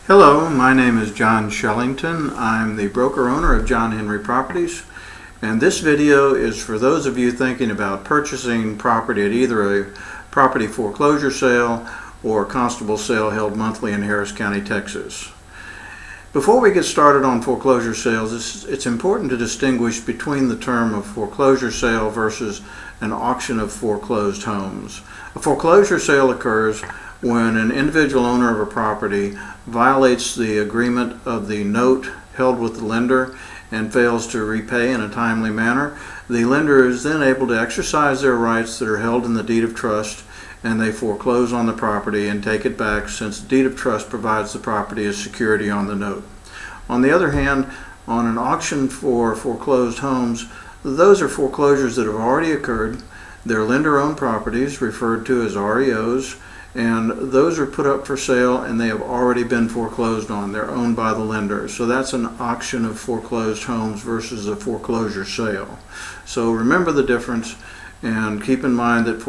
Hello, my name is John Shellington. I'm the broker-owner of John Henry Properties, and this video is for those of you thinking about purchasing property at either a property foreclosure sale or a constable sale held monthly in Harris County, Texas. Before we get started on foreclosure sales, it's important to distinguish between the term of foreclosure sale versus an auction of foreclosed homes. A foreclosure sale occurs when an individual owner of a property violates the agreement of the note held with the lender and fails to repay in a timely manner. The lender is then able to exercise their rights that are held in the deed of trust, and they foreclose on the property and take it back, since the deed of trust provides the property as security on the note. On the other hand, on an auction for foreclosed homes, those are foreclosures that have already occurred. They're lender-owned properties, referred to as REOs, and those are put up for sale and they have already been foreclosed on. They're owned by the lender. So that's an auction of foreclosed homes versus a foreclosure sale. So remember the difference, and keep in mind that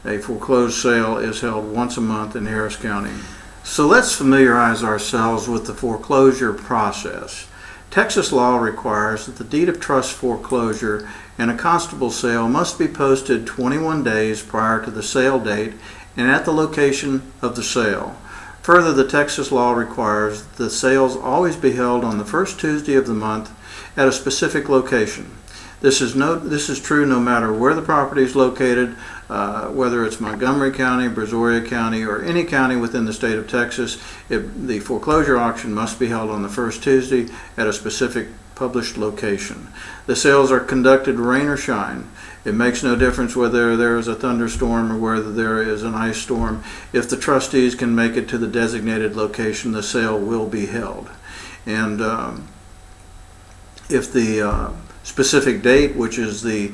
a foreclosed sale is held once a month in Harris County. So let's familiarize ourselves with the foreclosure process. Texas law requires that the deed of trust foreclosure and a constable sale must be posted 21 days prior to the sale date and at the location of the sale. Further, the Texas law requires the sales always be held on the first Tuesday of the month at a specific location. This is true no matter where the property is located, whether it's Montgomery County, Brazoria County, or any county within the state of Texas. The foreclosure auction must be held on the first Tuesday at a specific published location. The sales are conducted rain or shine. It makes no difference whether there is a thunderstorm or whether there is an ice storm. If the trustees can make it to the designated location, the sale will be held. And if the specific date, which is the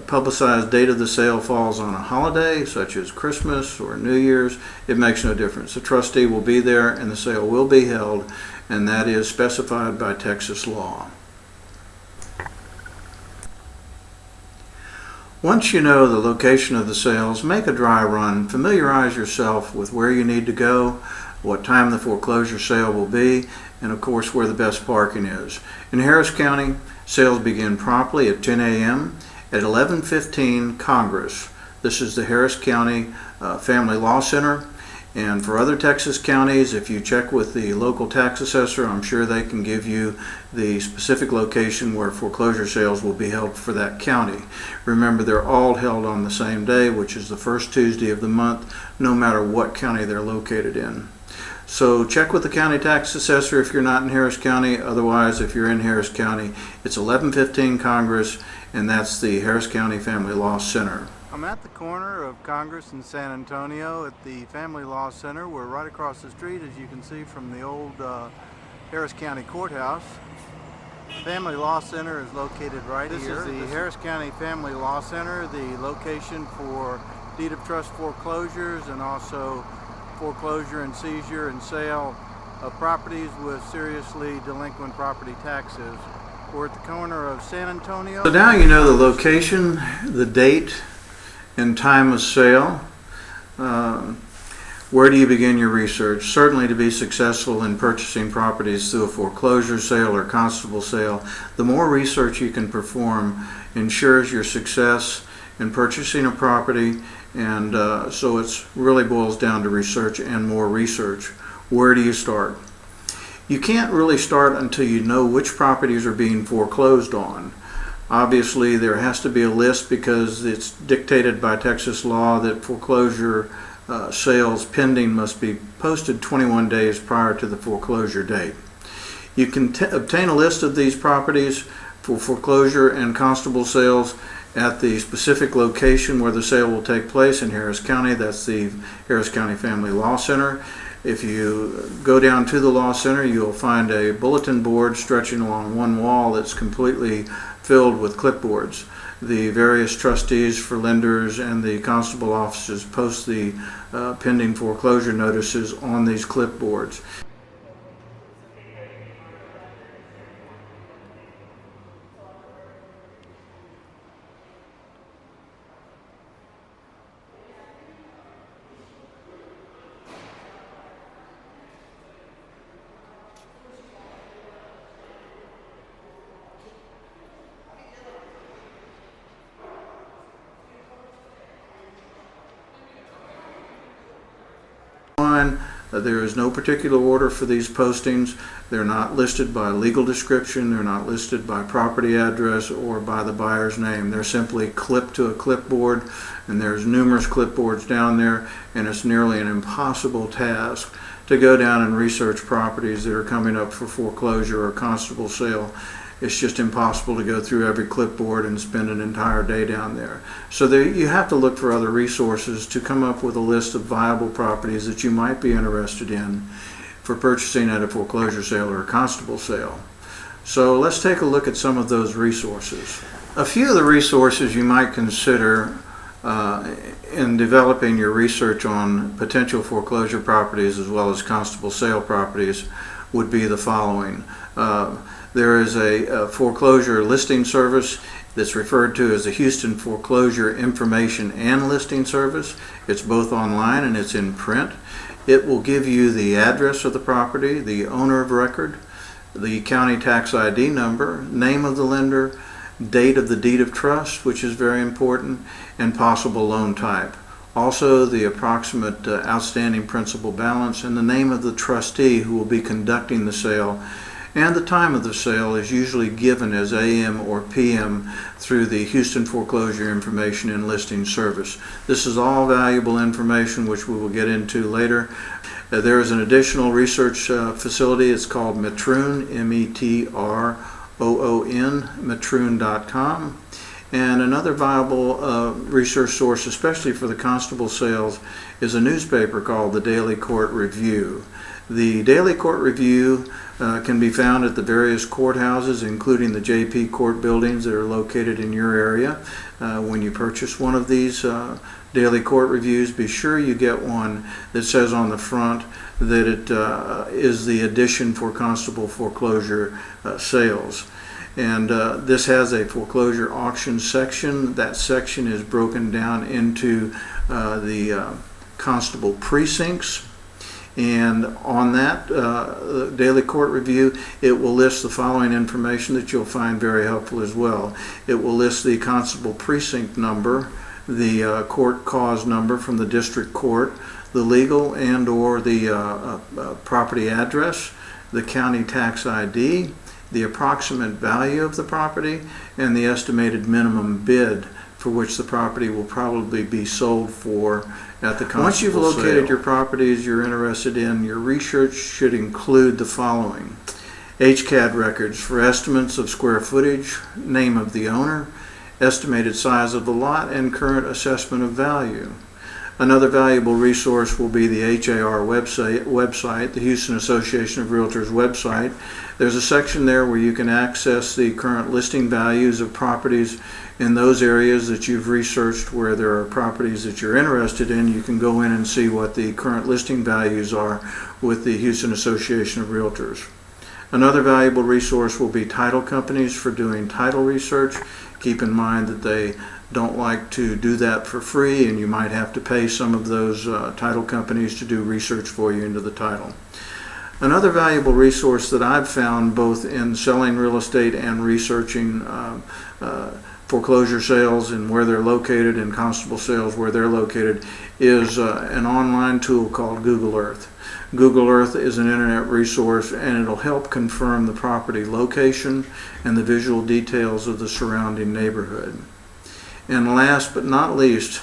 publicized date of the sale, falls on a holiday such as Christmas or New Year's, it makes no difference. The trustee will be there and the sale will be held, and that is specified by Texas law. Once you know the location of the sales, make a dry run. Familiarize yourself with where you need to go, what time the foreclosure sale will be, and of course where the best parking is. In Harris County, sales begin promptly at 10 a.m. at 1115 Congress. This is the Harris County Family Law Center. And for other Texas counties, if you check with the local tax assessor, I'm sure they can give you the specific location where foreclosure sales will be held for that county. Remember, they're all held on the same day, which is the first Tuesday of the month, no matter what county they're located in. So check with the county tax assessor if you're not in Harris County. Otherwise, if you're in Harris County, it's 1115 Congress, and that's the Harris County Family Law Center. I'm at the corner of Congress and San Antonio at the Family Law Center. We're right across the street, as you can see, from the old Harris County Courthouse. The Family Law Center is located right here. This is the Harris County Family Law Center, the location for deed of trust foreclosures and also foreclosure and seizure and sale of properties with seriously delinquent property taxes. We're at the corner of San Antonio. So now you know the location, the date, and time of sale. Where do you begin your research? Certainly, to be successful in purchasing properties through a foreclosure sale or constable sale, the more research you can perform ensures your success in purchasing a property, and so it really boils down to research and more research. Where do you start? You can't really start until you know which properties are being foreclosed on. Obviously, there has to be a list because it's dictated by Texas law that foreclosure sales pending must be posted 21 days prior to the foreclosure date. You can obtain a list of these properties for foreclosure and constable sales at the specific location where the sale will take place in Harris County. That's the Harris County Family Law Center. If you go down to the Law Center, you'll find a bulletin board stretching along one wall that's completely filled with clipboards. The various trustees for lenders and the constable offices post the pending foreclosure notices on these clipboards. mind, there is no particular order for these postings. They're not listed by legal description, they're not listed by property address or by the buyer's name. They're simply clipped to a clipboard, and there's numerous clipboards down there, and it's nearly an impossible task to go down and research properties that are coming up for foreclosure or constable sale. It's just impossible to go through every clipboard and spend an entire day down there. So you have to look for other resources to come up with a list of viable properties that you might be interested in for purchasing at a foreclosure sale or a constable sale. So let's take a look at some of those resources. A few of the resources you might consider in developing your research on potential foreclosure properties as well as constable sale properties would be the following. There is a foreclosure listing service that's referred to as the Houston Foreclosure Information and Listing Service. It's both online and it's in print. It will give you the address of the property, the owner of record, the county tax ID number, name of the lender, date of the deed of trust, which is very important, and possible loan type. Also, the approximate outstanding principal balance and the name of the trustee who will be conducting the sale. And the time of the sale is usually given as AM or PM through the Houston Foreclosure Information and Listing Service. This is all valuable information which we will get into later. There is an additional research facility. It's called Metroon, M-E-T-R-O-O-N, metroon.com. And another viable research source, especially for the constable sales, is a newspaper called the Daily Court Review. The Daily Court Review can be found at the various courthouses, including the JP court buildings that are located in your area. When you purchase one of these Daily Court Reviews, be sure you get one that says on the front that it is the edition for constable foreclosure sales. And this has a foreclosure auction section. That section is broken down into the constable precincts. And on that Daily Court Review, it will list the following information that you'll find very helpful as well. It will list the constable precinct number, the court cause number from the district court, the legal and or the property address, the county tax ID, the approximate value of the property, and the estimated minimum bid for which the property will probably be sold for at the constable sale. Once you've located your properties you're interested in, your research should include the following: HCAD records for estimates of square footage, name of the owner, estimated size of the lot, and current assessment of value. Another valuable resource will be the HAR website, the Houston Association of Realtors website. There's a section there where you can access the current listing values of properties in those areas that you've researched where there are properties that you're interested in. You can go in and see what the current listing values are with the Houston Association of Realtors. Another valuable resource will be title companies for doing title research. Keep in mind that they don't like to do that for free, and you might have to pay some of those title companies to do research for you into the title. Another valuable resource that I've found both in selling real estate and researching foreclosure sales and where they're located and constable sales where they're located is an online tool called Google Earth. Google Earth is an internet resource, and it'll help confirm the property location and the visual details of the surrounding neighborhood. And last but not least,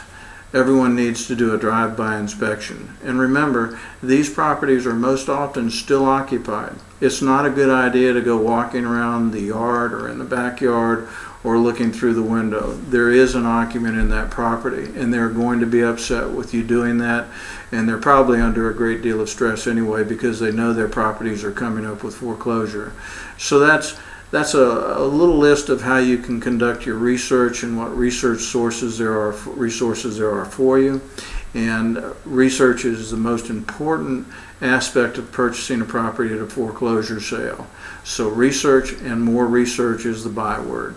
everyone needs to do a drive-by inspection. And remember, these properties are most often still occupied. It's not a good idea to go walking around the yard or in the backyard or looking through the window. There is an occupant in that property, and they're going to be upset with you doing that, and they're probably under a great deal of stress anyway because they know their properties are coming up with foreclosure. So that's a little list of how you can conduct your research and what resources there are for you. And research is the most important aspect of purchasing a property at a foreclosure sale. So research and more research is the byword.